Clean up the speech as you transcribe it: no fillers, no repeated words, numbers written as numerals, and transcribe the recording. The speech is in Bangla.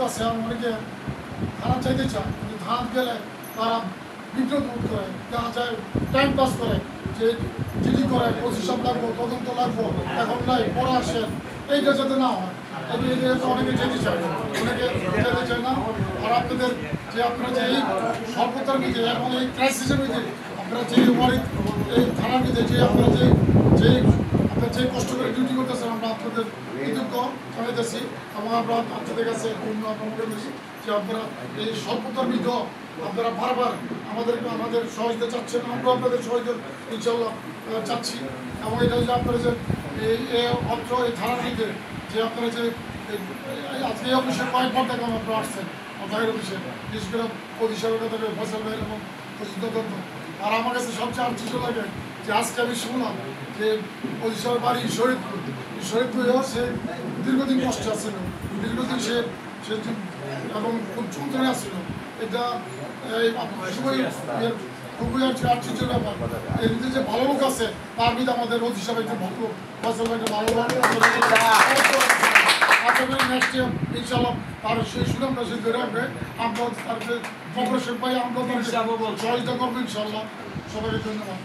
আছে অনেকে থানা চাইতে চায়, কিন্তু থানা গেলে তারা বিব্রত বোধ করে, দেখা যায় টাইম পাস করে, যে জিডি করে প্রতিশোধ লাগবো, তদন্ত লাগবো, এখন নাই, পরে আসেন, এইটা যাতে না হয়। অনেকে যেতে চায় না, অনেকে যেতে চায় না। আর আপনাদের যে আপনারা যে এই স্বল্পতার মধ্যে এবং এই ক্রাইসিসের মধ্যে আপনারা যে এই থানার মধ্যে যে আপনারা আপনারা যে কষ্ট করে ডিউটি করতেছেন, আমরা আপনাদের কৃতজ্ঞ জানাইতেছি এবং আমরা আপনাদের কাছে যে আপনারা এই স্বল্পতার মধ্যে আপনারা বারবার আমাদের সহযোগিতা চাচ্ছেন, আমরা আপনাদের সহযোগিতা ইনশাল্লাহ চাচ্ছি। এবং এটা যে আপনারা যে এই অত্র এই থানার মধ্যে যে আপনারা যে আজকে এই অফিসে কয়েকবার দেখলাম আপনারা আসছেন ভাইয়ের অফিসে, বিশেষ করে প্রতিষ্ঠানের কথা ফসল ভাইয়ের এবং প্রতিষ্ঠান। আর আমার কাছে সবচেয়ে আশ্চর্য লাগে যে আজকে আমি শুনলাম যে প্রতিষ্ঠানের বাড়ি শহীদপুরেও সে দীর্ঘদিন কষ্টে আসছিল, দীর্ঘদিন সে এবং খুব যন্ত্রণে আসছিল। এটা খুবই আশ্চর্য ব্যাপার। এর ভিতরে যে ভালো লোক আছে তার ভিতরে আমাদের অতি সাহেব একজন ভক্ত ফসল ভাইকে ভালো নেক্সট ইয়ার ইনশাআল্লাহ তার সেই সুনামটা সে ধরে রাখবে। আমরা তার কর্পোরেশন পাই, আমরা সহযোগিতা করবো ইনশাআল্লাহ। সবাইকে ধন্যবাদ।